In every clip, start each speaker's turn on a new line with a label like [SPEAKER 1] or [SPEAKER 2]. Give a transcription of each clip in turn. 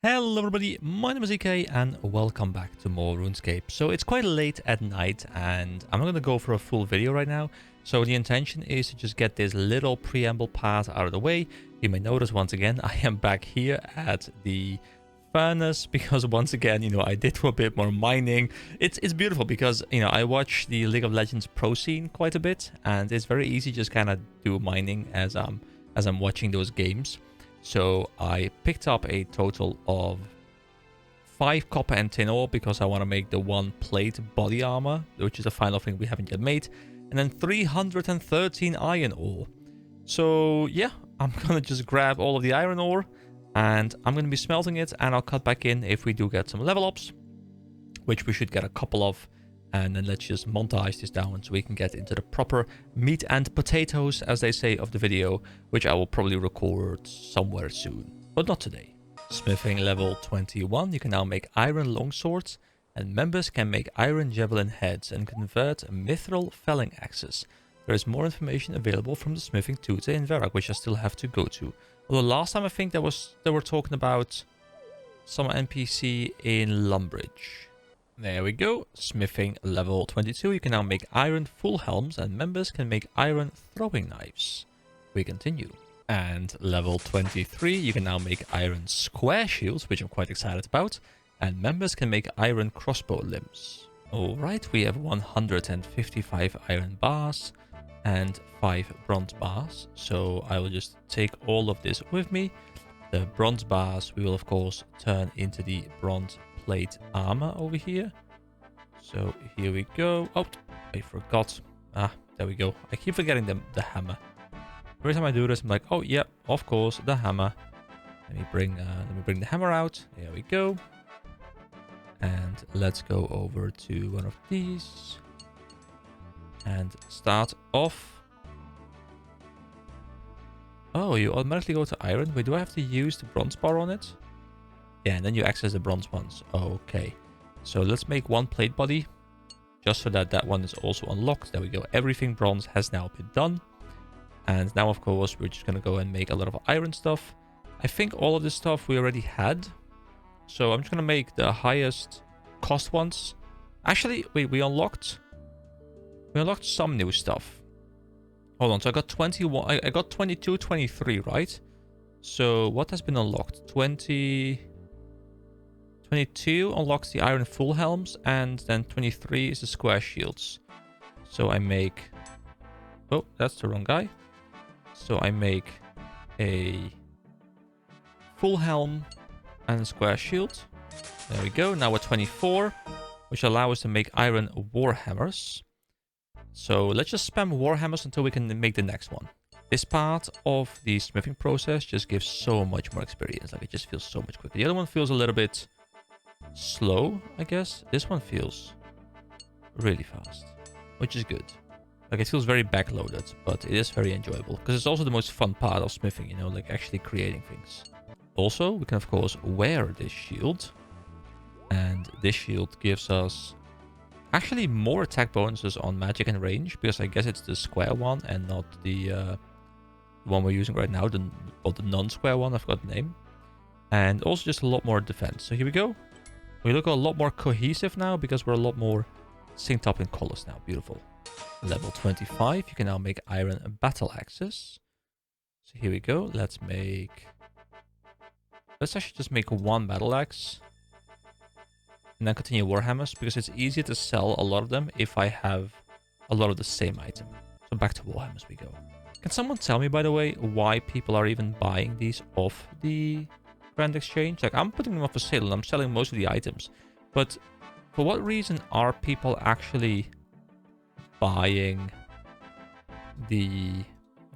[SPEAKER 1] Hello everybody, my name is EK and welcome back to more RuneScape. So it's quite late at night and I'm not going to go for a full video right now. So the intention is to just get this little preamble part out of the way. You may notice once again I am back here at the furnace because once again, I did a bit more mining. It's beautiful because, I watch the League of Legends pro scene quite a bit and it's very easy just kind of do mining as I'm watching those games. So I picked up a total of 5 copper and tin ore because I want to make the 1 plate body armor, which is the final thing we haven't yet made. And then 313 iron ore. So yeah, I'm going to just grab all of the iron ore and I'm going to be smelting it and I'll cut back in if we do get some level ups, which we should get a couple of. And then let's just montage this down so we can get into the proper meat and potatoes, as they say, of the video, which I will probably record somewhere soon, but not today. Smithing level 21, you can now make iron longswords, and members can make iron javelin heads and convert mithril felling axes. There is more information available from the smithing tute in Verak, which I still have to go to. Although last time I think they were talking about some NPC in Lumbridge. There we go, smithing level 22, you can now make iron full helms and members can make iron throwing knives. We continue. And level 23, you can now make iron square shields, which I'm quite excited about, and members can make iron crossbow limbs. Alright, we have 155 iron bars and 5 bronze bars, so I will just take all of this with me. The bronze bars we will of course turn into the bronze plate armor over here. So here we go. Oh, I forgot. There we go. I keep forgetting the hammer. Every time I do this, I'm like, oh yeah, of course, the hammer. Let me bring the hammer out. There we go. And let's go over to one of these and start off. Oh, you automatically go to iron. Wait, do I have to use the bronze bar on it? Yeah, and then you access the bronze ones. Okay. So let's make 1 plate body. Just so that one is also unlocked. There we go. Everything bronze has now been done. And now, of course, we're just going to go and make a lot of iron stuff. I think all of this stuff we already had. So I'm just going to make the highest cost ones. Actually, wait, we unlocked some new stuff. Hold on. So I got 21. I got 22, 23, right? So what has been unlocked? 22 unlocks the iron full helms, and then 23 is the square shields. So I make... Oh, that's the wrong guy. So I make a full helm and a square shield. There we go. Now we're 24, which allows us to make iron warhammers. So let's just spam warhammers until we can make the next one. This part of the smithing process just gives so much more experience. Like, it just feels so much quicker. The other one feels a little bit slow, I guess. This one feels really fast, which is good. Like, it feels very backloaded, but it is very enjoyable. Because it's also the most fun part of smithing, like actually creating things. Also, we can, of course, wear this shield. And this shield gives us actually more attack bonuses on magic and range. Because I guess it's the square one and not the... one we're using right now, the non-square one, I forgot the name. And also just a lot more defense. So here we go. We look a lot more cohesive now because we're a lot more synced up in colors now. Beautiful. Level 25, you can now make iron battle axes. So here we go. Let's actually just make 1 battle axe. And then continue warhammers because it's easier to sell a lot of them if I have a lot of the same item. So back to warhammers we go. Can someone tell me, by the way, why people are even buying these off the Grand Exchange? Like, I'm putting them up for sale and I'm selling most of the items. But for what reason are people actually buying the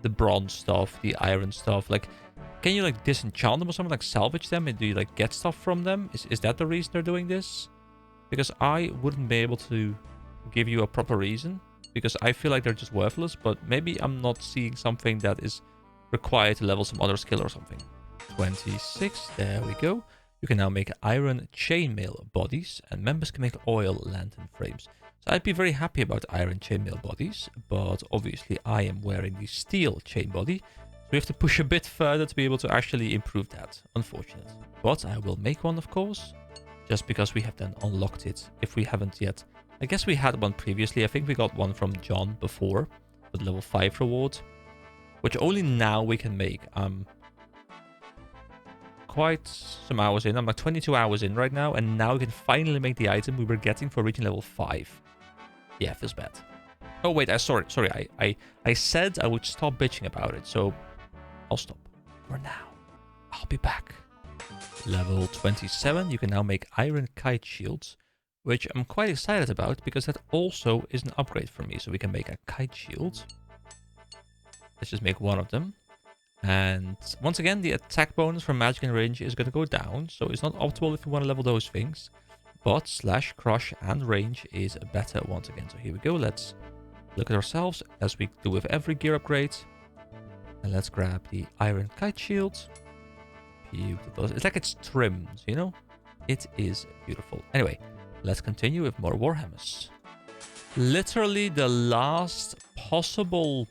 [SPEAKER 1] bronze stuff, the iron stuff? Like, can you, like, disenchant them or something? Like, salvage them? And do you, like, get stuff from them? Is that the reason they're doing this? Because I wouldn't be able to give you a proper reason. Because I feel like they're just worthless, but maybe I'm not seeing something that is required to level some other skill or something. 26, there we go. You can now make iron chainmail bodies, and members can make oil lantern frames. So I'd be very happy about iron chainmail bodies, but obviously I am wearing the steel chain body. So we have to push a bit further to be able to actually improve that. Unfortunate. But I will make one, of course. Just because we have then unlocked it. If we haven't yet. I guess we had one previously. I think we got one from John before. With level 5 reward. Which only now we can make. Quite some hours in. I'm like 22 hours in right now. And now we can finally make the item we were getting for reaching level 5. Yeah, feels bad. Oh, wait. Sorry. I said I would stop bitching about it. So I'll stop. For now. I'll be back. Level 27, you can now make iron kite shields, which I'm quite excited about because that also is an upgrade for me. So we can make a kite shield. Let's just make one of them. And once again, the attack bonus from magic and range is going to go down. So it's not optimal if you want to level those things. But slash, crush, and range is better once again. So here we go. Let's look at ourselves as we do with every gear upgrade. And let's grab the iron kite shield. Beautiful. It's like it's trimmed, you know? It is beautiful. Anyway, let's continue with more Warhammers. Literally the last possible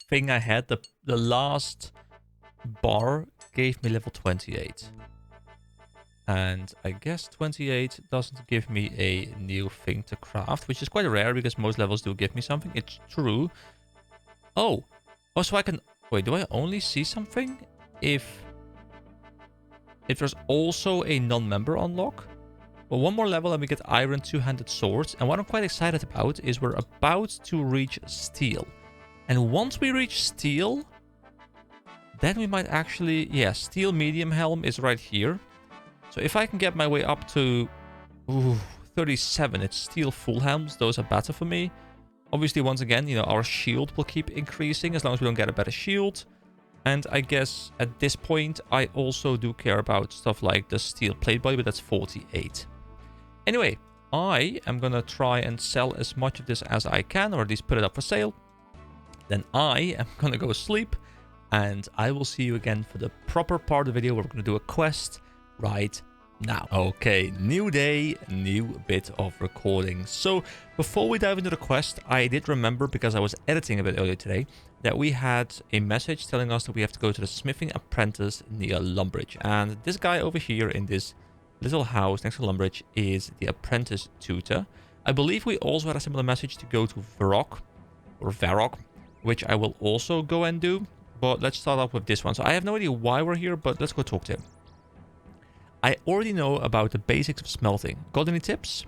[SPEAKER 1] thing I had, the last bar gave me level 28. And I guess 28 doesn't give me a new thing to craft, which is quite rare because most levels do give me something. It's true. Oh, so I can... Wait, do I only see something if there's also a non-member unlock? Well, one more level and we get iron two-handed swords. And what I'm quite excited about is we're about to reach steel. And once we reach steel, then we might actually... Yeah, steel medium helm is right here. So if I can get my way up to 37, it's steel full helms. Those are better for me. Obviously, once again, you know, our shield will keep increasing as long as we don't get a better shield. And I guess at this point, I also do care about stuff like the steel plate body, but that's 48. Anyway, I am going to try and sell as much of this as I can, or at least put it up for sale. Then I am going to go sleep, and I will see you again for the proper part of the video where we're going to do a quest right now. Okay, new day, new bit of recording. So before we dive into the quest, I did remember, because I was editing a bit earlier today, that we had a message telling us that we have to go to the smithing apprentice near Lumbridge. And this guy over here in this little house next to Lumbridge is the apprentice tutor. I believe we also had a similar message to go to Varrock, which I will also go and do. But let's start off with this one. So I have no idea why we're here, but let's go talk to him. I already know about the basics of smelting. Got any tips?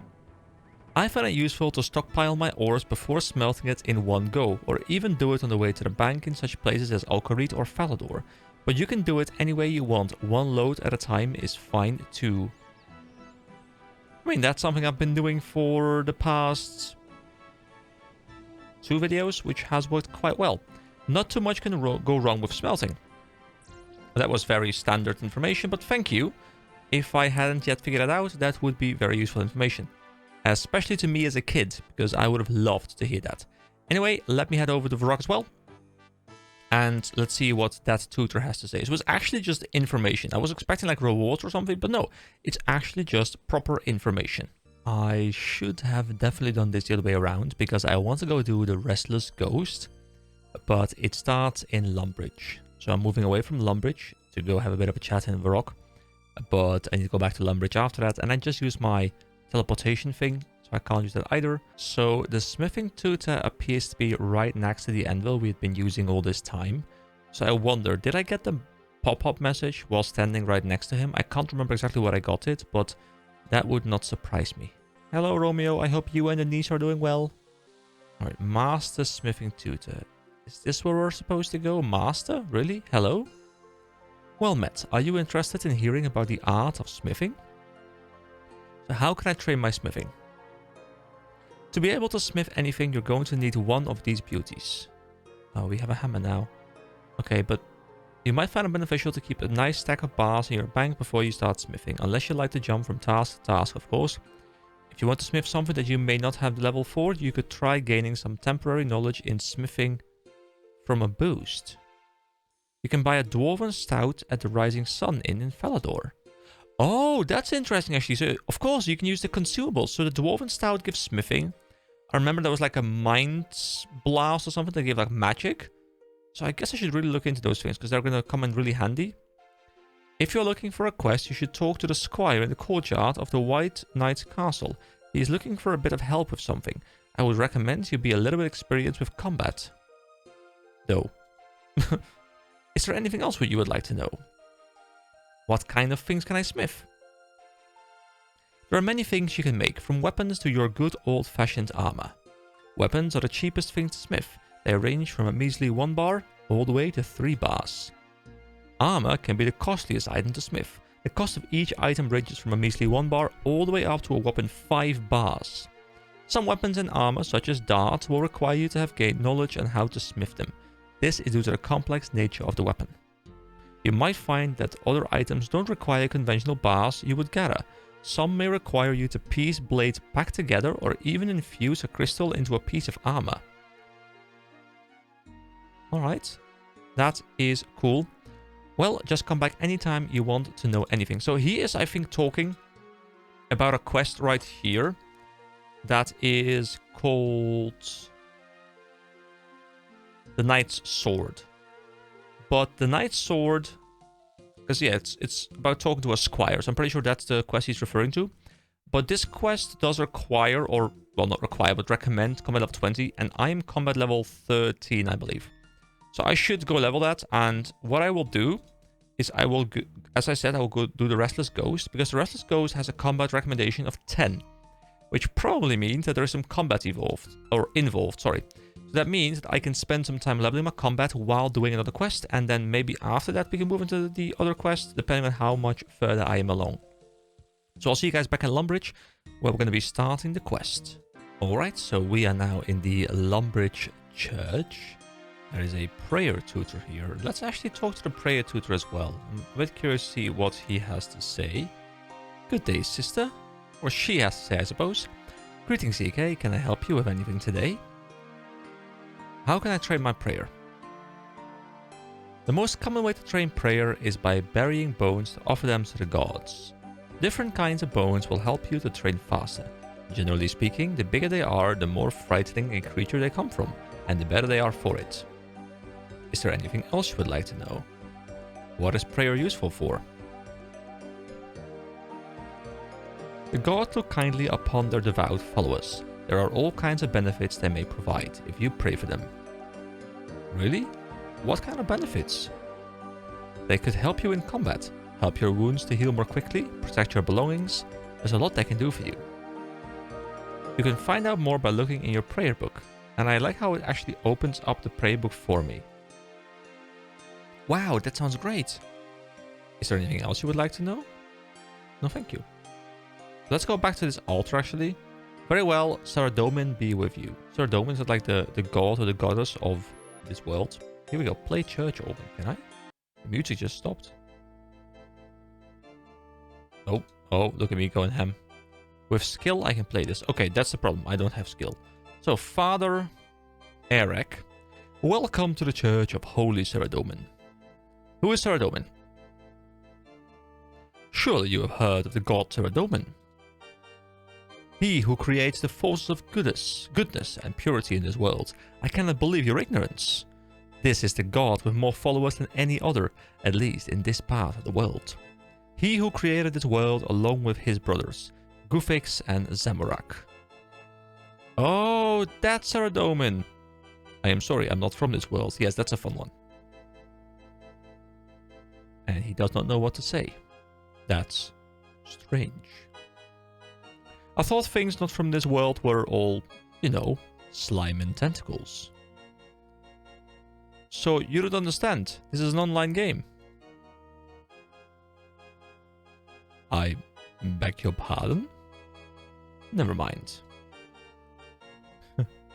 [SPEAKER 1] I find it useful to stockpile my ores before smelting it in one go, or even do it on the way to the bank in such places as Alcarid or Falador. But you can do it any way you want. One load at a time is fine too. I mean, that's something I've been doing for the past 2 videos, which has worked quite well. Not too much can go wrong with smelting. That was very standard information, but thank you. If I hadn't yet figured it out, that would be very useful information. Especially to me as a kid, because I would have loved to hear that. Anyway, let me head over to Varrock as well. And let's see what that tutor has to say. So it was actually just information. I was expecting like rewards or something, but no. It's actually just proper information. I should have definitely done this the other way around, because I want to go do the Restless Ghost. But it starts in Lumbridge. So I'm moving away from Lumbridge to go have a bit of a chat in Varrock. But I need to go back to Lumbridge after that. And I just use my teleportation thing, so I can't use that either. So the smithing tutor appears to be right next to the anvil we've been using all this time. So I wonder, did I get the pop-up message while standing right next to him? I can't remember exactly what I got it, but that would not surprise me. Hello, Romeo. I hope you and Denise are doing well. Alright, Master Smithing Tutor. Is this where we're supposed to go? Master? Really? Hello? Well met. Are you interested in hearing about the art of smithing? So how can I train my smithing? To be able to smith anything, you're going to need one of these beauties. Oh, we have a hammer now. Okay, but you might find it beneficial to keep a nice stack of bars in your bank before you start smithing, unless you like to jump from task to task, of course. If you want to smith something that you may not have the level for, you could try gaining some temporary knowledge in smithing from a boost. You can buy a Dwarven Stout at the Rising Sun Inn in Falador. Oh, that's interesting actually. So, of course, you can use the consumables. So the Dwarven Stout gives smithing. I remember there was like a Mind Blast or something that gave like magic. So I guess I should really look into those things because they're going to come in really handy. If you're looking for a quest, you should talk to the squire in the courtyard of the White Knight's castle. He is looking for a bit of help with something. I would recommend you be a little bit experienced with combat. Though. Is there anything else you would like to know? What kind of things can I smith? There are many things you can make, from weapons to your good old-fashioned armor. Weapons are the cheapest things to smith. They range from a measly 1 bar all the way to 3 bars. Armor can be the costliest item to smith. The cost of each item ranges from a measly 1 bar all the way up to a whopping 5 bars. Some weapons and armor, such as darts, will require you to have gained knowledge on how to smith them. This is due to the complex nature of the weapon. You might find that other items don't require conventional bars you would gather. Some may require you to piece blades back together or even infuse a crystal into a piece of armor. Alright, that is cool. Well, just come back anytime you want to know anything. So he is, I think, talking about a quest right here that is called the Knight's Sword. But the Knight's Sword, because yeah, it's about talking to a squire, so I'm pretty sure that's the quest he's referring to. But this quest does require, or well, not require, but recommend combat level 20, and I'm combat level 13, I believe. So I should go level that, and what I will do is I will, as I said, I will go do the Restless Ghost, because the Restless Ghost has a combat recommendation of 10, which probably means that there is some combat involved, sorry. So that means that I can spend some time leveling my combat while doing another quest, and then maybe after that we can move into the other quest, depending on how much further I am along. So I'll see you guys back in Lumbridge, where we're going to be starting the quest. Alright, so we are now in the Lumbridge Church. There is a prayer tutor here. Let's actually talk to the prayer tutor as well. I'm a bit curious to see what he has to say. Good day, sister. Or she has to say, I suppose. Greetings, EK. Can I help you with anything today? How can I train my prayer? The most common way to train prayer is by burying bones to offer them to the gods. Different kinds of bones will help you to train faster. Generally speaking, the bigger they are, the more frightening a creature they come from, and the better they are for it. Is there anything else you would like to know? What is prayer useful for? The gods look kindly upon their devout followers. There are all kinds of benefits they may provide if you pray for them. Really? What kind of benefits? They could help you in combat, help your wounds to heal more quickly, protect your belongings. There's a lot they can do for you. You can find out more by looking in your prayer book, and I like how it actually opens up the prayer book for me. Wow, that sounds great! Is there anything else you would like to know? No, thank you. Let's go back to this altar actually. Very well, Saradomin be with you. Saradomin is like the god or the goddess of this world. Here we go, play church organ, can I? The music just stopped. Oh, look at me going ham. With skill I can play this. Okay, that's the problem, I don't have skill. So, Father Eric, welcome to the Church of Holy Saradomin. Who is Saradomin? Surely you have heard of the god Saradomin. He who creates the forces of goodness and purity in this world. I cannot believe your ignorance. This is the god with more followers than any other, at least in this part of the world. He who created this world along with his brothers, Gufix and Zamorak. Oh, that's Saradomin. I am sorry, I'm not from this world. Yes, that's a fun one. And he does not know what to say. That's strange. I thought things not from this world were all, you know, slime and tentacles. So you don't understand. This is an online game. I beg your pardon? Never mind.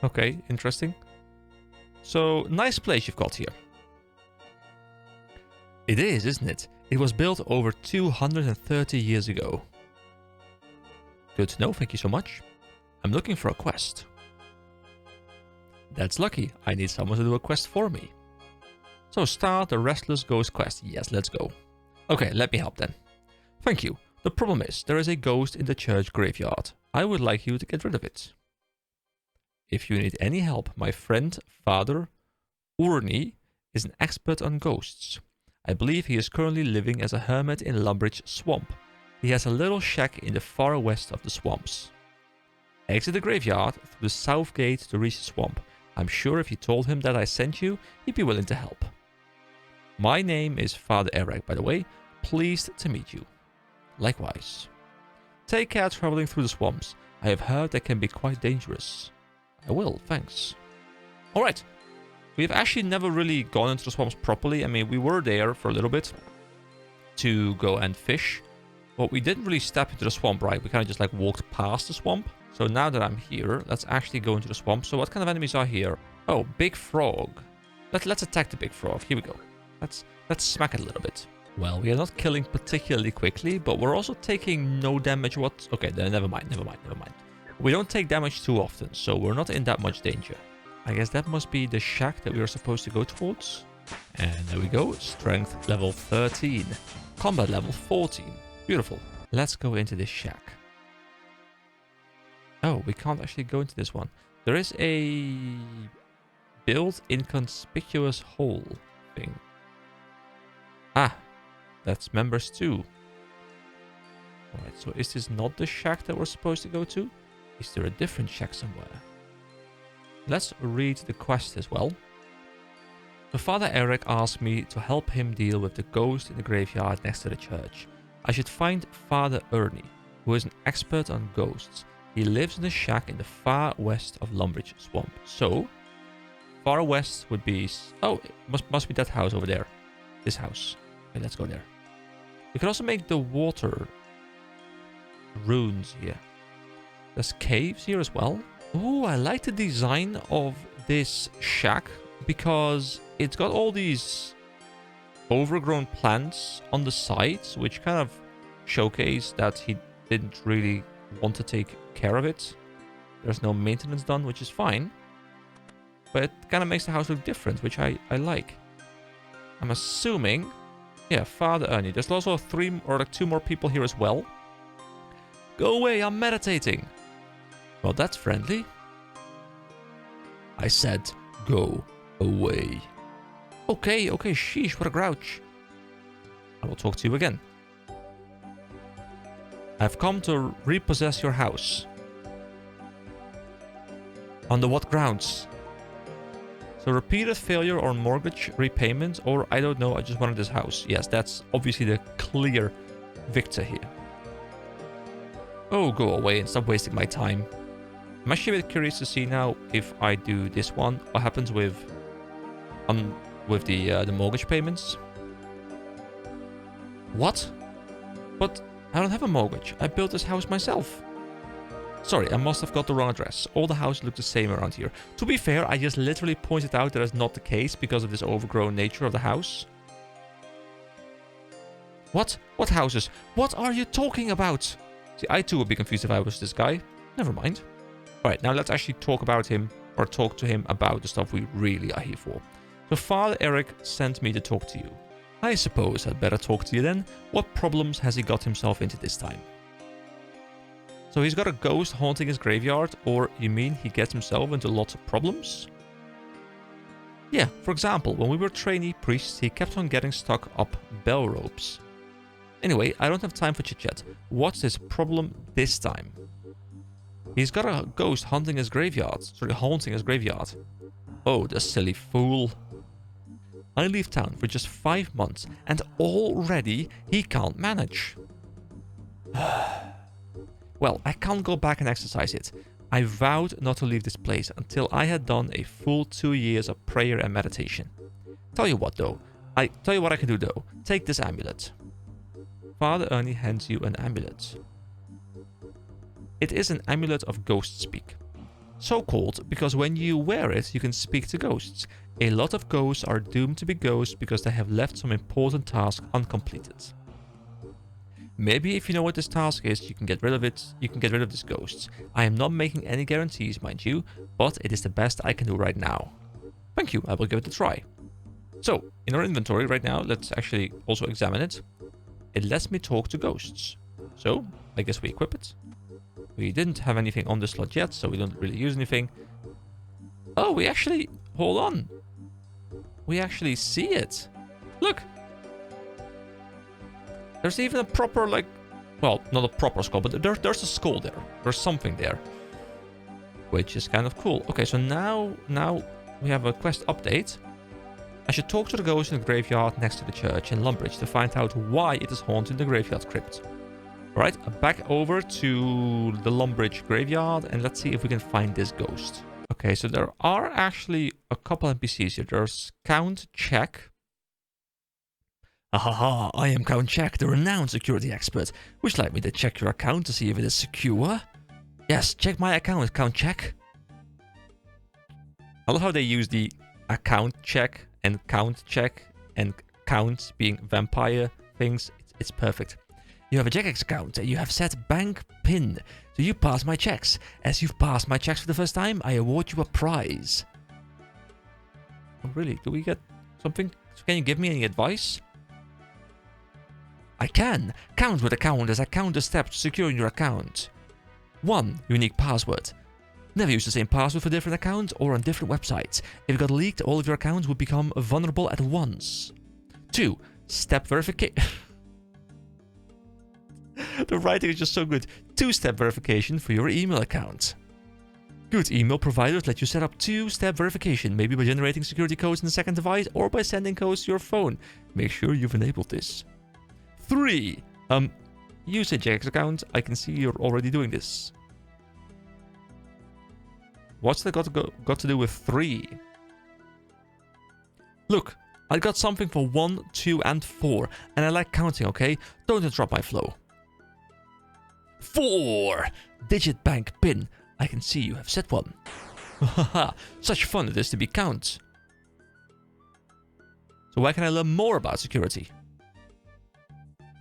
[SPEAKER 1] Okay, interesting. So, nice place you've got here. It is, isn't it? It was built over 230 years ago. Good to know, thank you so much. I'm looking for a quest. That's lucky, I need someone to do a quest for me. So start the Restless Ghost quest. Yes, let's go. Okay, let me help then. Thank you. The problem is, there is a ghost in the church graveyard. I would like you to get rid of it. If you need any help, my friend, Father Urni, is an expert on ghosts. I believe he is currently living as a hermit in Lumbridge Swamp. He has a little shack in the far west of the swamps. Exit the graveyard through the south gate to reach the swamp. I'm sure if you told him that I sent you, he'd be willing to help. My name is Father Eric, by the way. Pleased to meet you. Likewise. Take care traveling through the swamps. I have heard they can be quite dangerous. I will, thanks. Alright. We've actually never really gone into the swamps properly. I mean, we were there for a little bit to go and fish. But we didn't really step into the swamp, right? We kind of just like walked past the swamp. So now that I'm here, let's actually go into the swamp. So what kind of enemies are here? Oh, big frog. Let's attack the big frog. Here we go. Let's smack it a little bit. Well, we are not killing particularly quickly, but we're also taking no damage. What? Okay, then never mind. We don't take damage too often, so we're not in that much danger. I guess that must be the shack that we are supposed to go towards. And there we go. Strength level 13. Combat level 14. Beautiful. Let's go into this shack. Oh, we can't actually go into this one. There is a built inconspicuous hole thing. Ah, that's members too. Alright, so is this not the shack that we're supposed to go to? Is there a different shack somewhere? Let's read the quest as well. So Father Eric asked me to help him deal with the ghost in the graveyard next to the church. I should find Father Ernie, who is an expert on ghosts. He lives in a shack in the far west of Lumbridge Swamp. So, far west would be... Oh, it must be that house over there. This house. Okay, let's go there. We can also make the water runes here. There's caves here as well. Oh, I like the design of this shack because it's got all these overgrown plants on the sides, which kind of showcase that he didn't really want to take care of it. There's no maintenance done, which is fine. But it kind of makes the house look different, which I like. I'm assuming... Yeah, Father Ernie. There's also 3 or like 2 more people here as well. Go away, I'm meditating. Well, that's friendly. I said, go away. Okay, sheesh, what a grouch. I will talk to you again. I've come to repossess your house. Under what grounds? So repeated failure or mortgage repayment, or I don't know, I just wanted this house. Yes, that's obviously the clear victor here. Oh, go away and stop wasting my time. I'm actually a bit curious to see now if I do this one, what happens with the mortgage payments. What? But I don't have a mortgage. I built this house myself. Sorry, I must have got the wrong address. All the houses look the same around here. To be fair, I just literally pointed out that is not the case because of this overgrown nature of the house. What? What houses? What are you talking about? See, I too would be confused if I was this guy. Never mind. Alright, now let's actually talk about him, or talk to him about the stuff we really are here for. So Father Eric sent me to talk to you. I suppose I'd better talk to you then. What problems has he got himself into this time? So he's got a ghost haunting his graveyard, or you mean he gets himself into lots of problems? Yeah, for example, when we were trainee priests, he kept on getting stuck up bell ropes. Anyway, I don't have time for chit-chat. What's his problem this time? He's got a ghost haunting his graveyard. Oh, the silly fool. I leave town for just 5 months, and already he can't manage. Well, I can't go back and exercise it. I vowed not to leave this place until I had done a full 2 years of prayer and meditation. Tell you what I can do though. Take this amulet. Father Ernie hands you an amulet. It is an amulet of ghost speak. So called because when you wear it, you can speak to ghosts. A lot of ghosts are doomed to be ghosts because they have left some important task uncompleted. Maybe if you know what this task is, you can get rid of it. You can get rid of these ghosts. I am not making any guarantees, mind you, but it is the best I can do right now. Thank you, I will give it a try. So, in our inventory right now, let's actually also examine it. It lets me talk to ghosts. So, I guess we equip it. We didn't have anything on this slot yet, so we don't really use anything. Oh, we actually... Hold on. we actually see it. Look. There's even a proper, like... Well, not a proper skull, but there's a skull there. There's something there. Which is kind of cool. Okay, so now we have a quest update. I should talk to the ghost in the graveyard next to the church in Lumbridge to find out why it is haunting the graveyard crypt. Alright, back over to the Lumbridge graveyard and let's see if we can find this ghost. Okay, so there are actually a couple NPCs here. There's Count Check. Ahaha, I am Count Check, the renowned security expert. Would you like me to check your account to see if it is secure? Yes, check my account, Count Check. I love how they use the account check and count check and count being vampire things. It's perfect. You have a Jagex account and you have set bank PIN. So you pass my checks. As you've passed my checks for the first time, I award you a prize. Oh, really? Do we get something? Can you give me any advice? I can. Count with account as I count the steps to securing your account. 1. Unique password. Never use the same password for different accounts or on different websites. If it got leaked, all of your accounts would become vulnerable at once. 2. Step verification. The writing is just so good. 2-step verification for your email account. Good email providers let you set up 2-step verification, maybe by generating security codes in the second device or by sending codes to your phone. Make sure you've enabled this. 3. Use a Jagex account. I can see you're already doing this. What's that got to do with 3? Look, I got something for 1, 2, and 4, and I like counting, okay? Don't interrupt my flow. 4! Digit bank PIN. I can see you have set one. Haha, such fun it is to be count. So where can I learn more about security?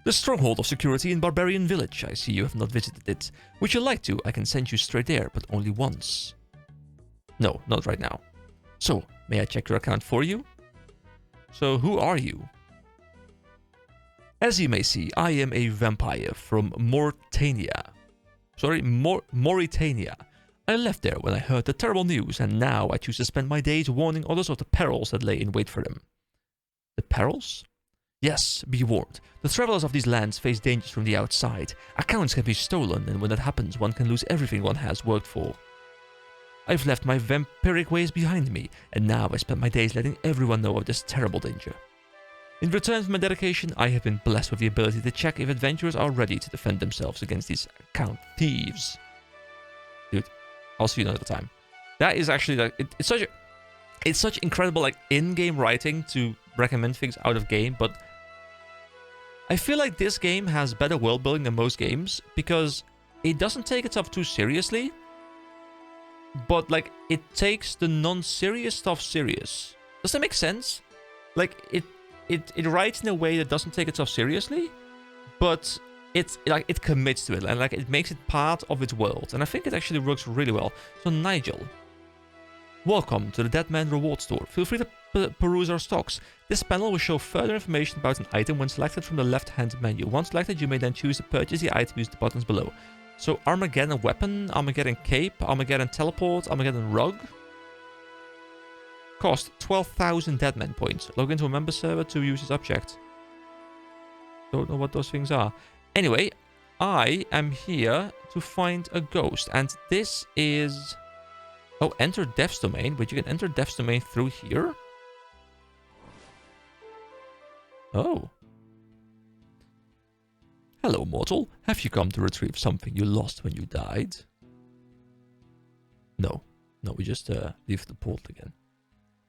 [SPEAKER 1] The stronghold of security in Barbarian Village. I see you have not visited it. Would you like to? I can send you straight there, but only once. No, not right now. So, may I check your account for you? So, who are you? As you may see, I am a vampire from Mauritania. Mauritania. I left there when I heard the terrible news, and now I choose to spend my days warning others of the perils that lay in wait for them. The perils? Yes, be warned. The travelers of these lands face dangers from the outside. Accounts can be stolen, and when that happens, one can lose everything one has worked for. I've left my vampiric ways behind me, and now I spend my days letting everyone know of this terrible danger. In return for my dedication, I have been blessed with the ability to check if adventurers are ready to defend themselves against these account thieves. Dude, I'll see you another time. That is actually like it's such incredible like in-game writing to recommend things out of game, but I feel like this game has better world building than most games because it doesn't take itself too seriously, but like it takes the non-serious stuff serious. Does that make sense? Like it writes in a way that doesn't take itself seriously, but it commits to it and like it makes it part of its world, and I think it actually works really well. So Nigel, welcome to the Dead Man Reward Store. Feel free to peruse our stocks. This panel will show further information about an item when selected from the left-hand menu. Once selected, you may then choose to purchase the item using the buttons below. So Armageddon Weapon, Armageddon Cape, Armageddon Teleport, Armageddon Rug. Cost 12,000 Deadman points. Log into a member server to use this object. Don't know what those things are. Anyway, I am here to find a ghost, and this is... Oh, enter Death's Domain, but you can enter Death's Domain through here? Oh. Hello, mortal. Have you come to retrieve something you lost when you died? No. No, we just leave the portal again.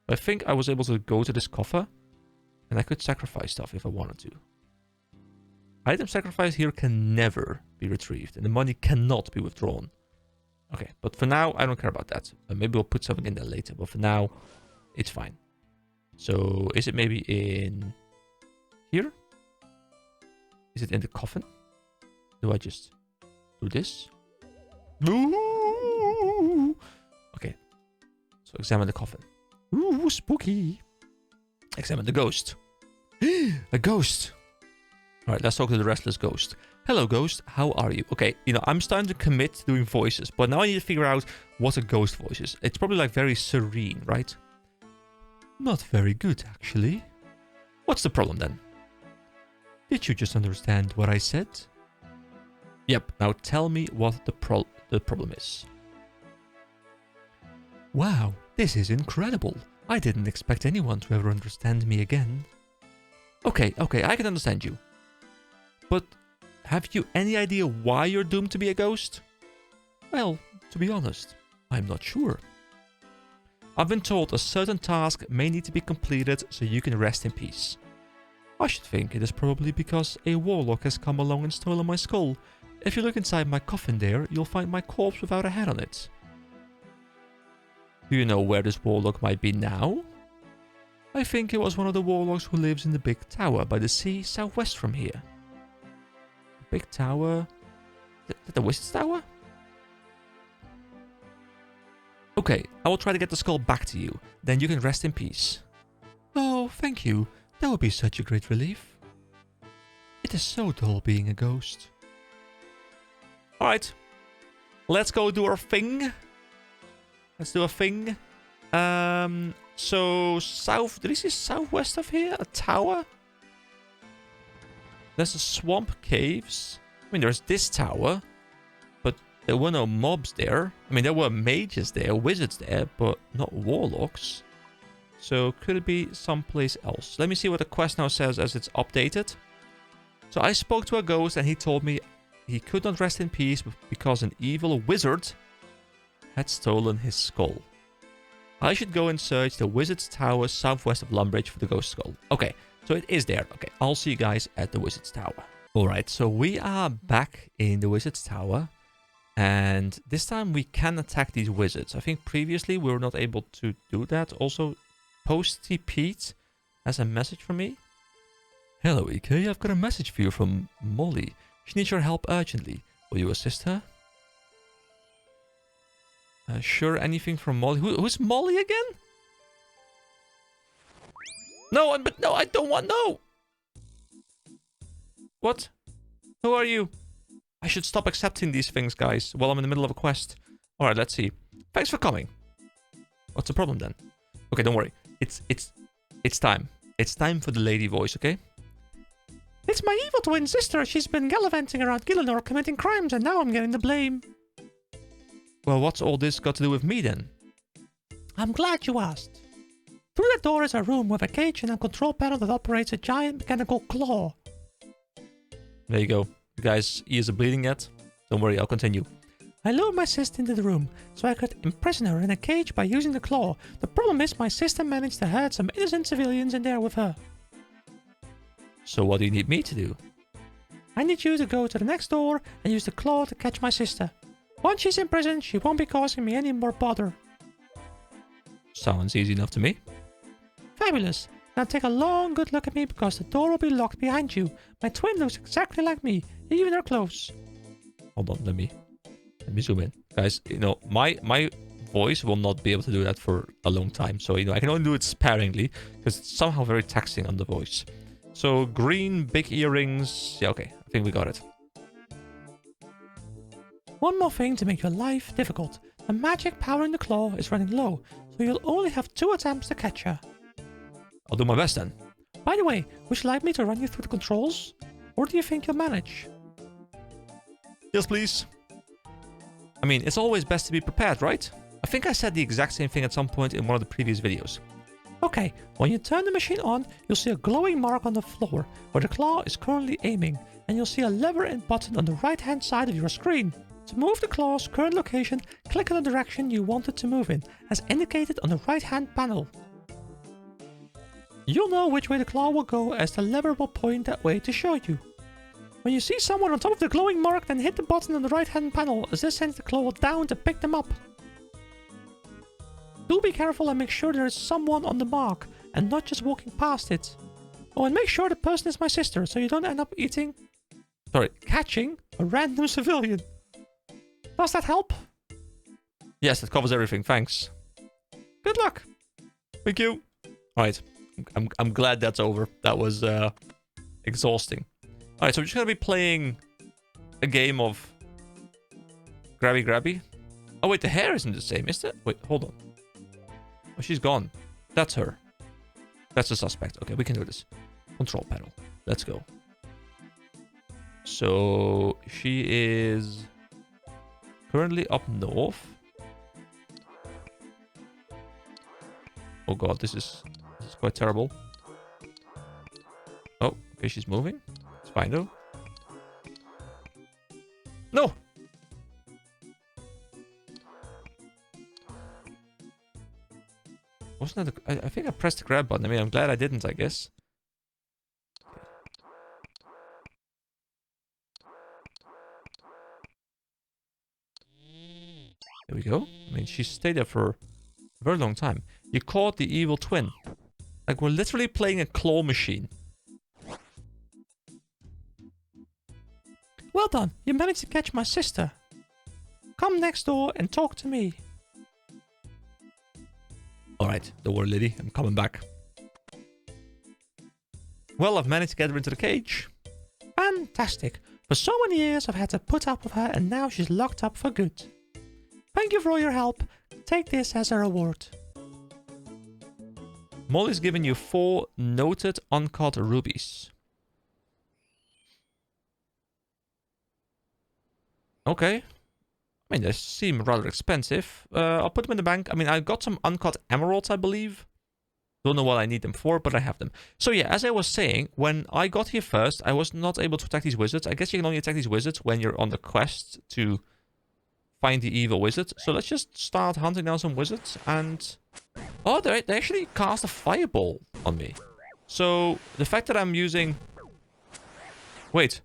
[SPEAKER 1] I think I was able to go to this coffer, and I could sacrifice stuff if I wanted to. Item sacrifice here can never be retrieved, and the money cannot be withdrawn. Okay, but for now, I don't care about that. Maybe we'll put something in there later, but for now, it's fine. So, is it maybe in here? Is it in the coffin? Do I just do this? Ooh! Okay, so examine the coffin. Ooh, spooky. Examine the ghost. A ghost. Alright, let's talk to the Restless ghost. Hello, ghost. How are you? Okay, you know, I'm starting to commit to doing voices, but now I need to figure out what a ghost voice is. It's probably like very serene, right? Not very good, actually. What's the problem then? Did you just understand what I said? Yep, now tell me what the problem is. Wow, this is incredible. I didn't expect anyone to ever understand me again. Okay, I can understand you. But have you any idea why you're doomed to be a ghost? Well, to be honest, I'm not sure. I've been told a certain task may need to be completed so you can rest in peace. I should think it is probably because a warlock has come along and stolen my skull. If you look inside my coffin there, you'll find my corpse without a head on it. Do you know where this warlock might be now? I think it was one of the warlocks who lives in the big tower by the sea southwest from here. Big tower? The Wizard's Tower? Okay, I will try to get the skull back to you. Then you can rest in peace. Oh, thank you. That would be such a great relief. It is so dull being a ghost. Alright. Let's go do our thing. Let's do a thing. So, south... Did he say southwest of here? A tower? There's a swamp caves. I mean, there's this tower. But there were no mobs there. I mean, there were mages there, wizards there, but not warlocks. So, could it be someplace else? Let me see what the quest now says as it's updated. So, I spoke to a ghost and he told me he could not rest in peace because an evil wizard had stolen his skull. I should go and search the Wizard's Tower southwest of Lumbridge for the ghost skull. Okay, so it is there. Okay, I'll see you guys at the Wizard's Tower. Alright, so we are back in the Wizard's Tower. And this time we can attack these wizards. I think previously we were not able to do that. Also, Posty Pete has a message for me. Hello, EK. I've got a message for you from Molly. She needs your help urgently. Will you assist her? Sure, anything from Molly. Who's Molly again? No, but no, I don't want... No! What? Who are you? I should stop accepting these things, guys, while I'm in the middle of a quest. Alright, let's see. Thanks for coming. What's the problem then? Okay, don't worry. It's time. It's time for the lady voice, okay? It's my evil twin sister. She's been gallivanting around Gillinor committing crimes, and now I'm getting the blame. Well, what's all this got to do with me then? I'm glad you asked. Through the door is a room with a cage and a control panel that operates a giant mechanical claw. There you go. You guys' ears are bleeding yet? Don't worry, I'll continue. I lured my sister into the room so I could imprison her in a cage by using the claw. The problem is my sister managed to hurt some innocent civilians in there with her. So what do you need me to do? I need you to go to the next door and use the claw to catch my sister. Once she's in prison, she won't be causing me any more bother. Sounds easy enough to me. Fabulous. Now take a long good look at me because the door will be locked behind you. My twin looks exactly like me, even her clothes. Hold on, let me zoom in. Guys, you know, my voice will not be able to do that for a long time. So, you know, I can only do it sparingly because it's somehow very taxing on the voice. So, green, big earrings. Yeah, okay. I think we got it. One more thing to make your life difficult. The magic power in the claw is running low, so you'll only have 2 attempts to catch her. I'll do my best then. By the way, would you like me to run you through the controls? Or do you think you'll manage? Yes, please. I mean, it's always best to be prepared, right? I think I said the exact same thing at some point in one of the previous videos. Okay, when you turn the machine on, you'll see a glowing mark on the floor where the claw is currently aiming, and you'll see a lever and button on the right-hand side of your screen. To move the claw's current location, click on the direction you want it to move in, as indicated on the right-hand panel. You'll know which way the claw will go as the lever will point that way to show you. When you see someone on top of the glowing mark, then hit the button on the right-hand panel as this sends the claw down to pick them up. Do be careful and make sure there is someone on the mark and not just walking past it. Oh, and make sure the person is my sister so you don't end up catching a random civilian. Does that help? Yes, that covers everything, thanks. Good luck. Thank you. Alright, I'm glad that's over. That was exhausting. Alright, so we're just gonna be playing a game of grabby grabby. Oh wait, the hair isn't the same, is it? Wait, hold on. Oh, she's gone. That's her. That's a suspect. Okay, we can do this. Control panel. Let's go. So she is currently up north. Oh god, this is quite terrible. Oh, okay, she's moving. It's fine though. No! Wasn't that I think I pressed the grab button. I mean, I'm glad I didn't, I guess. There we go. I mean, she stayed there for a very long time. You caught the evil twin. Like, we're literally playing a claw machine. Well done. You managed to catch my sister. Come next door and talk to me. Alright, don't worry, lady. I'm coming back. Well, I've managed to get her into the cage. Fantastic. For so many years, I've had to put up with her, and now she's locked up for good. Thank you for all your help. Take this as a reward. Molly's given you 4 noted uncut rubies. Okay. I mean, they seem rather expensive. I'll put them in the bank. I mean, I got some uncut emeralds, I believe. Don't know what I need them for, but I have them. So yeah, as I was saying, when I got here first, I was not able to attack these wizards. I guess you can only attack these wizards when you're on the quest to find the evil wizard. So let's just start hunting down some wizards and... Oh, they actually cast a fireball on me. So the fact that I'm using... Wait.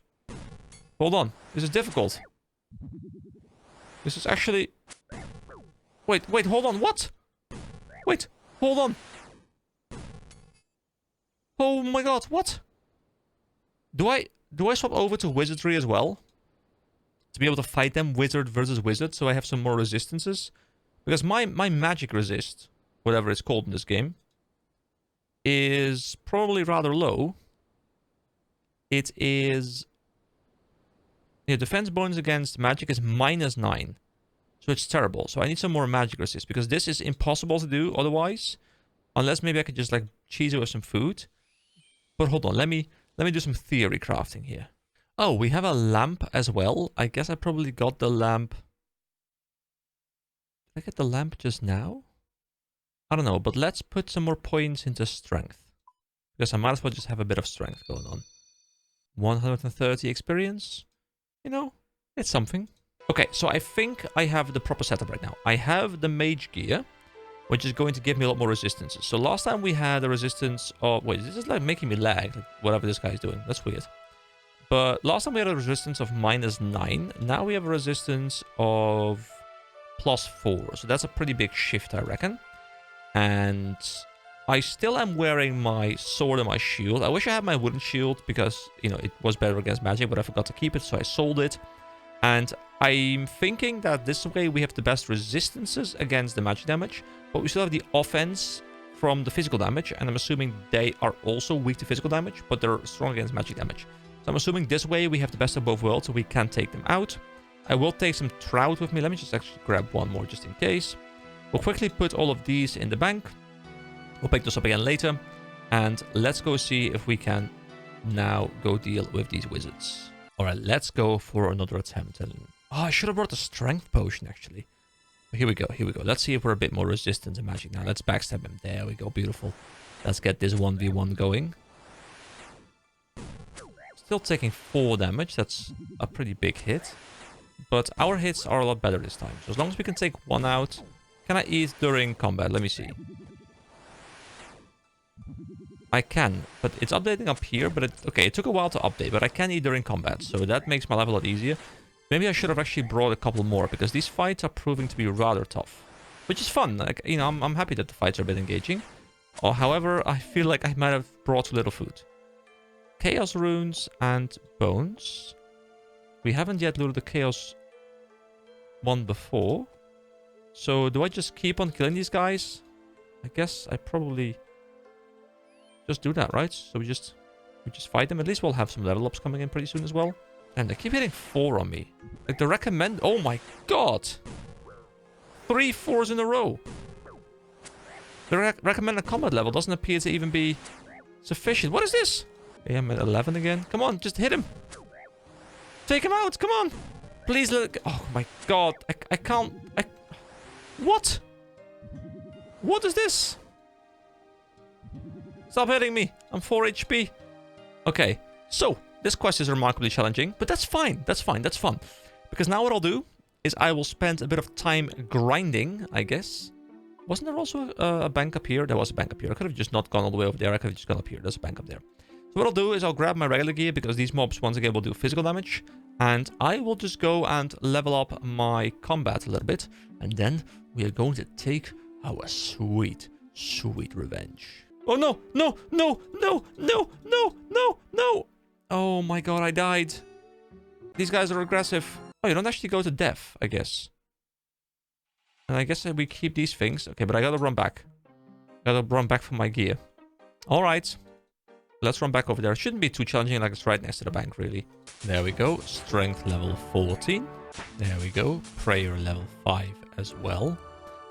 [SPEAKER 1] Hold on. This is difficult. This is actually... Wait, hold on. What? Wait, hold on. Oh my god, what? Do I swap over to wizardry as well? To be able to fight them wizard versus wizard, so I have some more resistances? Because my magic resist, whatever it's called in this game, is probably rather low. It is... Yeah, defense bonus against magic is -9. So it's terrible. So I need some more magic resist, because this is impossible to do otherwise. Unless maybe I could just like cheese it with some food. But hold on, let me do some theory crafting here. Oh, we have a lamp as well. I guess I probably got the lamp. Did I get the lamp just now? I don't know, but let's put some more points into strength. Because I might as well just have a bit of strength going on. 130 experience. You know, it's something. Okay, so I think I have the proper setup right now. I have the mage gear, which is going to give me a lot more resistances. So last time we had a resistance of... Wait, this is like making me lag, like whatever this guy is doing. That's weird. But last time we had a resistance of -9. Now we have a resistance of +4. So that's a pretty big shift, I reckon. And I still am wearing my sword and my shield. I wish I had my wooden shield because, you know, it was better against magic, but I forgot to keep it, so I sold it. And I'm thinking that this way we have the best resistances against the magic damage, but we still have the offense from the physical damage, and I'm assuming they are also weak to physical damage, but they're strong against magic damage. So I'm assuming this way we have the best of both worlds, so we can take them out. I will take some trout with me. Let me just actually grab one more just in case. We'll quickly put all of these in the bank. We'll pick this up again later. And let's go see if we can now go deal with these wizards. Alright, let's go for another attempt. And oh, I should have brought the strength potion, actually. But here we go, here we go. Let's see if we're a bit more resistant to magic now. Let's backstab him. There we go, beautiful. Let's get this 1v1 going. Still taking 4 damage. That's a pretty big hit. But our hits are a lot better this time. So as long as we can take 1 out... Can I eat during combat? Let me see. I can, but it's updating up here, but it took a while to update, but I can eat during combat, so that makes my life a lot easier. Maybe I should have actually brought a couple more, because these fights are proving to be rather tough. Which is fun, like, you know, I'm happy that the fights are a bit engaging. Or, however, I feel like I might have brought too little food. Chaos runes and bones. We haven't yet looted the chaos one before. So, do I just keep on killing these guys? I guess I probably... just do that, right? So we just fight them. At least we'll have some level ups coming in pretty soon as well. And they keep hitting 4 on me. Like the recommend... Oh my god! 3 4s in a row. The recommended combat level doesn't appear to even be sufficient. What is this? Okay, I'm at 11 again. Come on, just hit him. Take him out. Come on. Please let... Oh my god. I can't... What? What is this? Stop hitting me. I'm 4 HP. Okay, so this quest is remarkably challenging, but that's fine. That's fine. That's fun. Because now what I'll do is I will spend a bit of time grinding, I guess. Wasn't there also a bank up here? There was a bank up here. I could have just not gone all the way over there. I could have just gone up here. There's a bank up there. So what I'll do is I'll grab my regular gear because these mobs once again will do physical damage. And I will just go and level up my combat a little bit. And then we are going to take our sweet, sweet revenge. Oh no, no, no, no, no, no, no, no. Oh my god, I died. These guys are aggressive. Oh, you don't actually go to death, I guess. And I guess we keep these things. Okay, but I gotta run back. Gotta run back for my gear. Alright. Let's run back over there. It shouldn't be too challenging, like it's right next to the bank, really. There we go. Strength level 14. There we go. Prayer level 5 as well.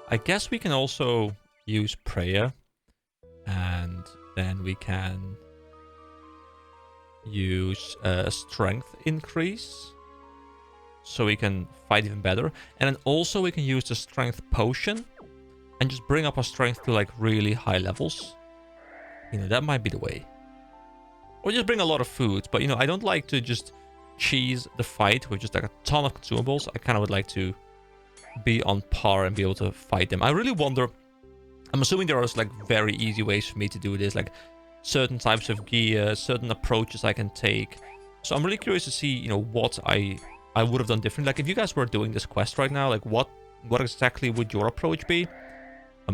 [SPEAKER 1] I guess we can also use prayer. And then we can use a strength increase. So we can fight even better. And then also we can use the strength potion. And just bring up our strength to like really high levels. You know, that might be the way. Or just bring a lot of food. But, you know, I don't like to just cheese the fight with just like a ton of consumables. I kind of would like to be on par and be able to fight them. I really wonder... I'm assuming there are like very easy ways for me to do this. Like certain types of gear, certain approaches I can take. So I'm really curious to see, you know, what I would have done different. Like if you guys were doing this quest right now, like what exactly would your approach be?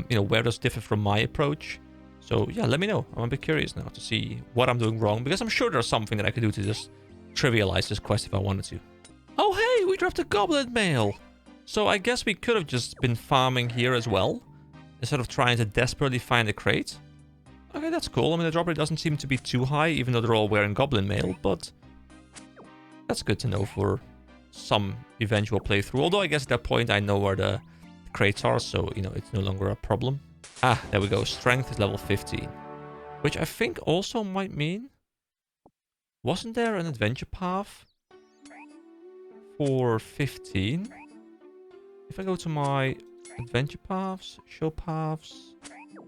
[SPEAKER 1] You know, where does it differ from my approach? So yeah, let me know. I'm a bit curious now to see what I'm doing wrong, because I'm sure there's something that I could do to just trivialize this quest if I wanted to. Oh hey, we dropped a goblet mail. So I guess we could have just been farming here as well, instead of trying to desperately find a crate. Okay, that's cool. I mean, the drop rate doesn't seem to be too high, even though they're all wearing goblin mail, but that's good to know for some eventual playthrough. Although I guess at that point I know where the crates are, so, you know, it's no longer a problem. Ah, there we go. Strength is level 15. Which I think also might mean... Wasn't there an adventure path for 15? If I go to my adventure paths, show paths...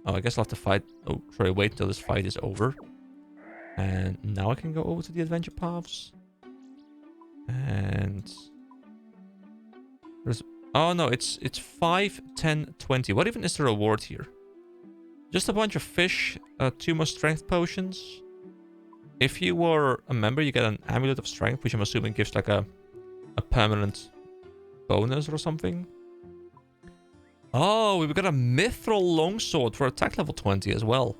[SPEAKER 1] Oh, I guess I'll have to fight... Oh, sorry, wait until this fight is over. And now I can go over to the adventure paths. And... There's... Oh no, it's 5, 10, 20. What even is the reward here? Just a bunch of fish, 2 more strength potions. If you were a member, you get an amulet of strength, which I'm assuming gives like a permanent bonus or something. Oh, we've got a mithril longsword for attack level 20 as well.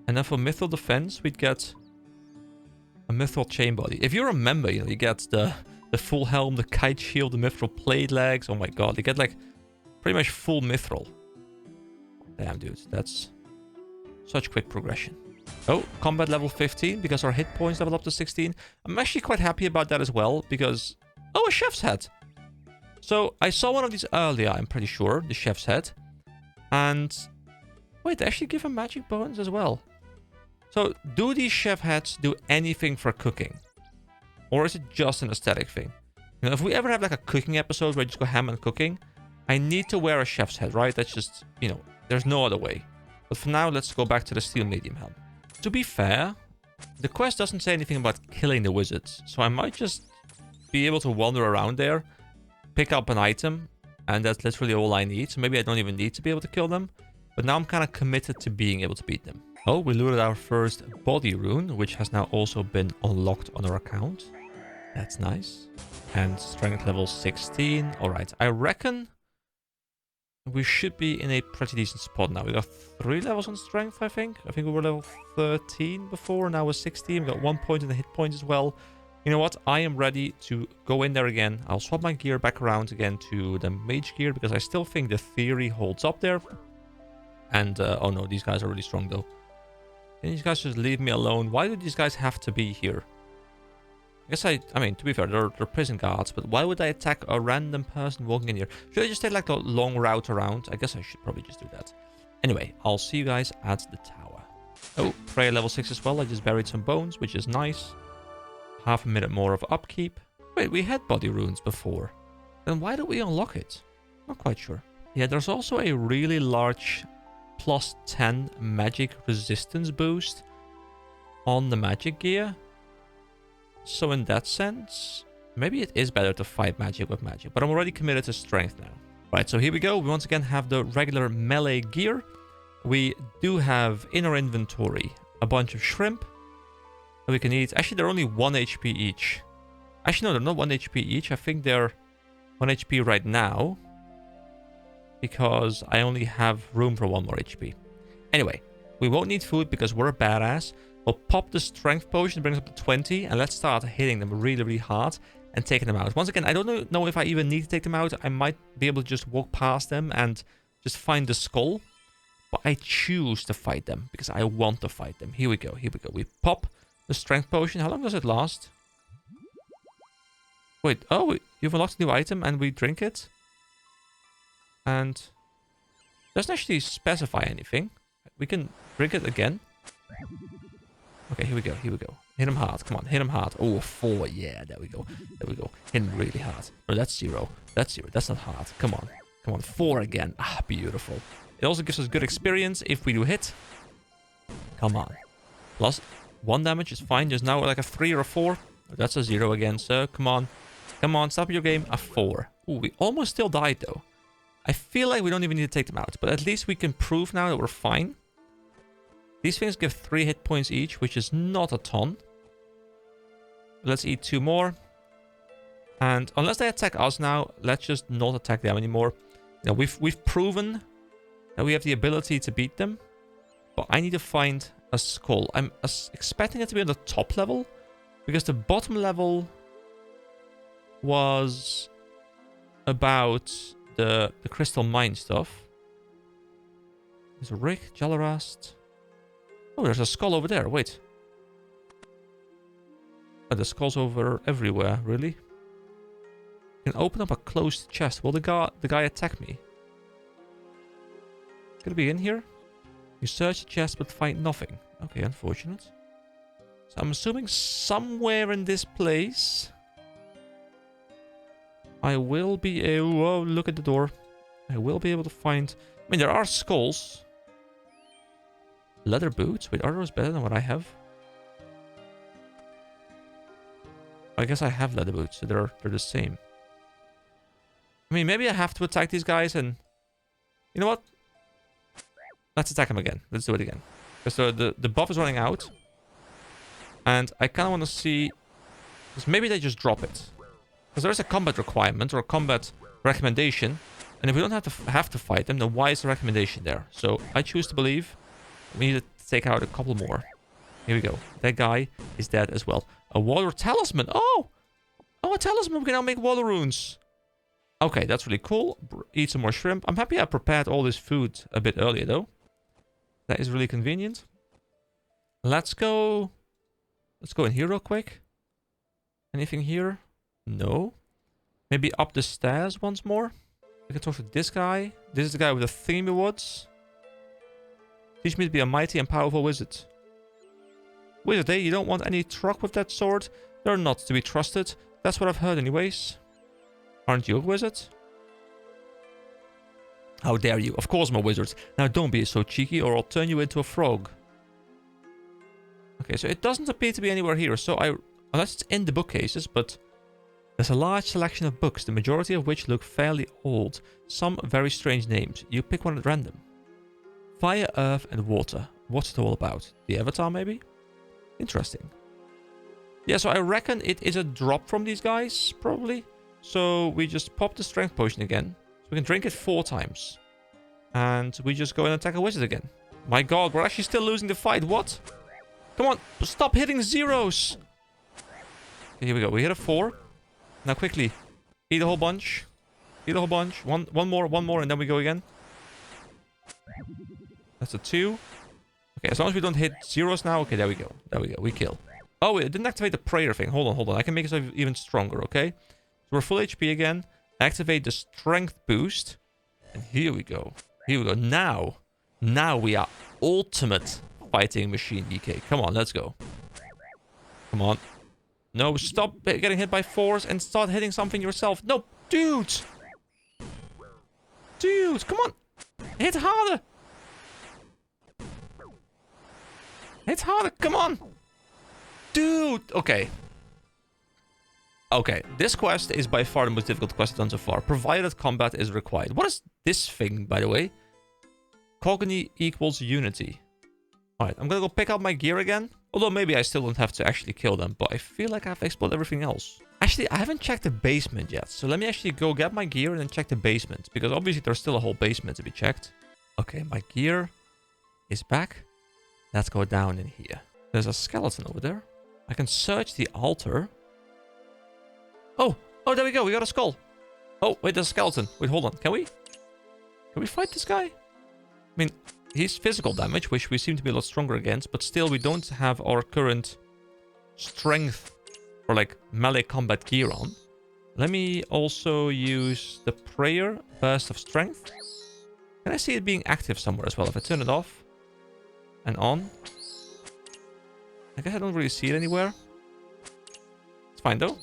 [SPEAKER 1] And then for mithril defense, we'd get a mithril chain body. If you're a member, you know, you get the full helm, the kite shield, the mithril blade legs. Oh my god, you get like pretty much full mithril. Damn, dude, that's such quick progression. Oh, combat level 15 because our hit points level up to 16. I'm actually quite happy about that as well because... Oh, a chef's hat. So I saw one of these earlier, I'm pretty sure, the chef's hat. And... Wait, they actually give a magic bonus as well. So do these chef hats do anything for cooking? Or is it just an aesthetic thing? You know, if we ever have like a cooking episode where I just go ham on cooking, I need to wear a chef's hat, right? That's just, you know, there's no other way. But for now, let's go back to the steel medium helm. To be fair, the quest doesn't say anything about killing the wizards. So I might just be able to wander around there, pick up an item, and that's literally all I need. So maybe I don't even need to be able to kill them. But now I'm kind of committed to being able to beat them. Oh, we looted our first body rune, which has now also been unlocked on our account. That's nice. And strength level 16. Alright, I reckon we should be in a pretty decent spot now. We got 3 levels on strength, I think. I think we were level 13 before, now we're 16. We got 1 point in the hit points as well. You know what? I am ready to go in there again. I'll swap my gear back around again to the mage gear because I still think the theory holds up there. And, oh no, these guys are really strong though. Can these guys just leave me alone? Why do these guys have to be here? I guess I mean, to be fair, they're prison guards, but why would I attack a random person walking in here? Should I just take like a long route around? I guess I should probably just do that. Anyway, I'll see you guys at the tower. Oh, prayer level 6 as well. I just buried some bones, which is nice. Half a minute more of upkeep. Wait, we had body runes before. Then why don't we unlock it? Not quite sure. Yeah, there's also a really large plus 10 magic resistance boost on the magic gear. So in that sense, maybe it is better to fight magic with magic. But I'm already committed to strength now. Right, so here we go. We once again have the regular melee gear. We do have in our inventory a bunch of shrimp that we can eat. Actually, they're only 1 HP each. Actually, no, they're not 1 HP each. I think they're 1 HP right now, because I only have room for 1 more HP. Anyway, we won't need food because we're a badass. We'll pop the strength potion, brings up to 20, and let's start hitting them really, really hard and taking them out. Once again, I don't know if I even need to take them out. I might be able to just walk past them and just find the skull. But I choose to fight them because I want to fight them. Here we go, here we go. We pop the strength potion. How long does it last? Wait, oh, you've unlocked a new item and we drink it? And doesn't actually specify anything. We can drink it again. Okay, here we go, here we go. Hit him hard, come on, hit him hard. Oh, 4, yeah, there we go. There we go, hit him really hard. No, that's 0. That's 0, that's not hard. Come on, come on, 4 again. Ah, beautiful. It also gives us good experience if we do hit. Come on. Plus 1 damage is fine. Just now like a 3 or a 4. That's a 0 again, sir. Come on. Come on, stop your game. A 4. Ooh, we almost still died though. I feel like we don't even need to take them out. But at least we can prove now that we're fine. These things give 3 hit points each, which is not a ton. Let's eat 2 more. And unless they attack us now, let's just not attack them anymore. You know, we've proven that we have the ability to beat them. But I need to find a skull. I'm expecting it to be on the top level, because the bottom level was about the crystal mine stuff. There's a Rick, Jalarast. Oh, there's a skull over there. Wait. Oh, the skull's over everywhere, really? You can open up a closed chest. Will the guy attack me? Could it be in here? You search the chest but find nothing. Okay, unfortunate. So I'm assuming somewhere in this place I will be able... Whoa, look at the door. I will be able to find... I mean, there are skulls. Leather boots? Wait, are those better than what I have? I guess I have leather boots, so they're the same. I mean, maybe I have to attack these guys and... You know what? Let's attack him again. Let's do it again. Because the buff is running out. And I kind of want to see... Because maybe they just drop it. Because there's a combat requirement or a combat recommendation. And if we don't have to fight them, then why is the recommendation there? So I choose to believe we need to take out a couple more. Here we go. That guy is dead as well. A water talisman. Oh! Oh, a talisman. We can now make water runes. Okay, that's really cool. Eat some more shrimp. I'm happy I prepared all this food a bit earlier, though. That is really convenient. Let's go... Let's go in here real quick. Anything here? No. Maybe up the stairs once more. We can talk to this guy. This is the guy with the thingy woods. Teach me to be a mighty and powerful wizard. Wizard, eh? You don't want any truck with that sword? They're not to be trusted. That's what I've heard anyways. Aren't you a wizard? How dare you? Of course I'm a wizard. Now don't be so cheeky or I'll turn you into a frog. Okay, so it doesn't appear to be anywhere here. So unless it's in the bookcases, but there's a large selection of books, the majority of which look fairly old. Some very strange names. You pick one at random. Fire, earth, and water. What's it all about? The Avatar, maybe? Interesting. Yeah, so I reckon it is a drop from these guys, probably. So we just pop the strength potion again. So we can drink it 4 times. And we just go and attack a wizard again. My god, we're actually still losing the fight. What? Come on, stop hitting zeros. Okay, here we go. We hit a 4. Now quickly, eat a whole bunch. Eat a whole bunch. One more, and then we go again. That's a 2. Okay, as long as we don't hit zeros now. Okay, there we go. There we go. We kill. Oh, it didn't activate the prayer thing. Hold on. I can make it even stronger, okay? So we're full HP again. Activate the strength boost. And here we go. Here we go. Now Now we are ultimate fighting machine, DK. Come on, let's go. Come on. No, stop getting hit by force and start hitting something yourself. No, dude. Dude, come on. Hit harder. Hit harder, come on. Dude, okay. Okay, this quest is by far the most difficult quest I've done so far, provided combat is required. What is this thing, by the way? Cogni equals unity. Alright, I'm gonna go pick up my gear again. Although maybe I still don't have to actually kill them, but I feel like I've explored everything else. Actually, I haven't checked the basement yet, so let me actually go get my gear and then check the basement, because obviously there's still a whole basement to be checked. Okay, my gear is back. Let's go down in here. There's a skeleton over there. I can search the altar. Oh, there we go. We got a skull. Oh, wait, there's a skeleton. Wait, hold on. Can we fight this guy? I mean, he's physical damage, which we seem to be a lot stronger against, but still we don't have our current strength or like melee combat gear on. Let me also use the prayer burst of strength. Can I see it being active somewhere as well? If I turn it off and on. I guess I don't really see it anywhere. It's fine though.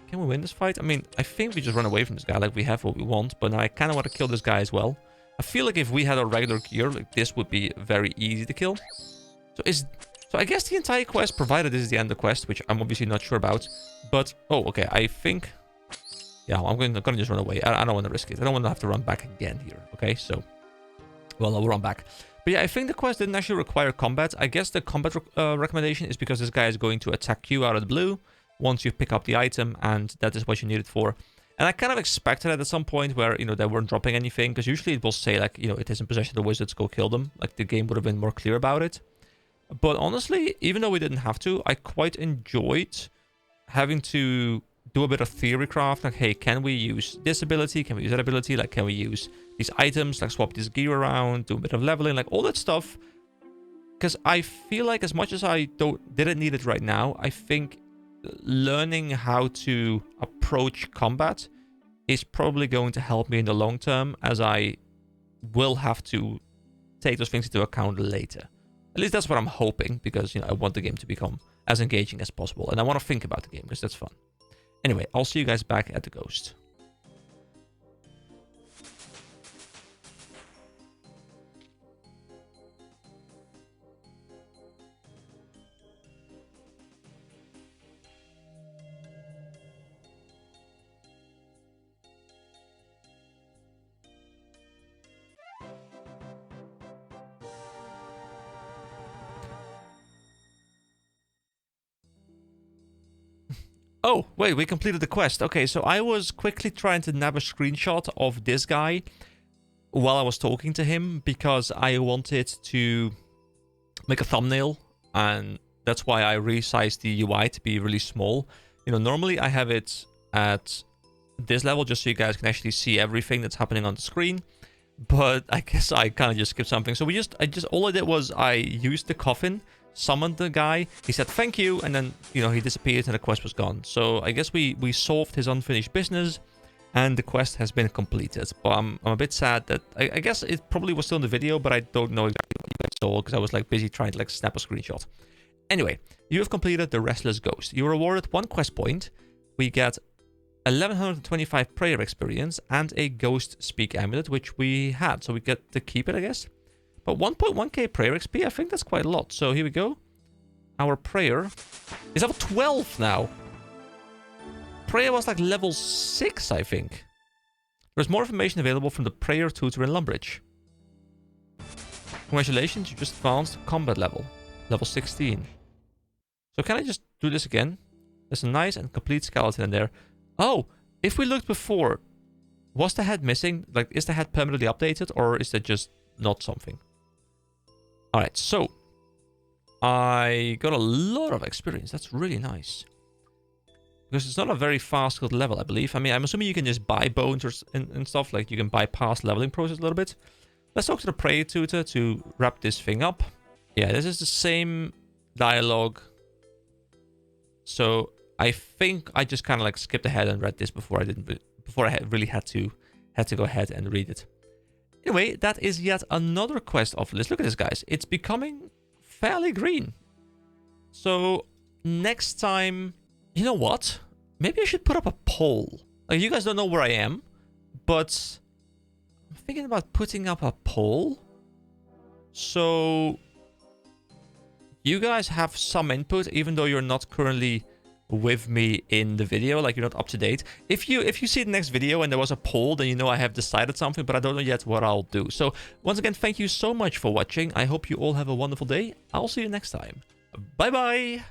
[SPEAKER 1] Can we win this fight? I mean, I think we just run away from this guy like we have what we want, but now I kind of want to kill this guy as well. I feel like if we had a regular gear, like this would be very easy to kill. So I guess the entire quest, provided this is the end of the quest, which I'm obviously not sure about. But, oh, okay, I think... Yeah, I'm gonna just run away. I don't want to risk it. I don't want to have to run back again here, okay? So, well, no, we'll run back. But yeah, I think the quest didn't actually require combat. I guess the combat recommendation is because this guy is going to attack you out of the blue once you pick up the item, and that is what you need it for. And I kind of expected it at some point where, you know, they weren't dropping anything, because usually it will say, like, you know, it is in possession of the wizards, go kill them. Like, the game would have been more clear about it. But honestly, even though we didn't have to, I quite enjoyed having to do a bit of theory craft. Like, hey, can we use this ability? Can we use that ability? Like, can we use these items? Like, swap this gear around, do a bit of leveling, like all that stuff. Because I feel like as much as I didn't need it right now, I think learning how to approach combat is probably going to help me in the long term, as I will have to take those things into account later. At least that's what I'm hoping, because, you know, I want the game to become as engaging as possible, and I want to think about the game, because that's fun. Anyway, I'll see you guys back at the Ghost. Oh, wait, we completed the quest. Okay, so I was quickly trying to nab a screenshot of this guy while I was talking to him, because I wanted to make a thumbnail, and that's why I resized the UI to be really small. You know, normally I have it at this level just so you guys can actually see everything that's happening on the screen, but I guess I kind of just skipped something. So all I did was I used the coffin, summoned the guy, he said thank you, and then, you know, he disappeared and the quest was gone. So I guess we solved his unfinished business, and the quest has been completed. But I'm a bit sad that I guess it probably was still in the video, but I don't know exactly what you guys saw, because I was like busy trying to like snap a screenshot. Anyway, you have completed the Restless Ghost. You were awarded 1 quest point. We get 1125 prayer experience and a ghost speak amulet, which we had, so we get to keep it, I guess. But 1.1k prayer XP, I think that's quite a lot. So here we go. Our prayer is level 12 now. Prayer was like level 6, I think. There's more information available from the prayer tutor in Lumbridge. Congratulations, you just advanced combat level 16. So can I just do this again? There's a nice and complete skeleton in there. Oh, if we looked before, was the head missing? Like, is the head permanently updated, or is that just not something? Alright, so I got a lot of experience. That's really nice. Because it's not a very fast skilled level, I believe. I mean, I'm assuming you can just buy bones and stuff. Like, you can bypass the leveling process a little bit. Let's talk to the prayer tutor to wrap this thing up. Yeah, this is the same dialogue. So I think I just kind of like skipped ahead and read this before I really had to go ahead and read it. Anyway, that is yet another quest off the list. Look at this, guys. It's becoming fairly green. So next time, you know what? Maybe I should put up a poll. Like, you guys don't know where I am, but I'm thinking about putting up a poll. So you guys have some input, even though you're not currently with me in the video, like you're not up to date. If you see the next video and there was a poll, then you know I have decided something, but I don't know yet what I'll do. So once again, thank you so much for watching. I hope you all have a wonderful day. I'll see you next time. Bye bye.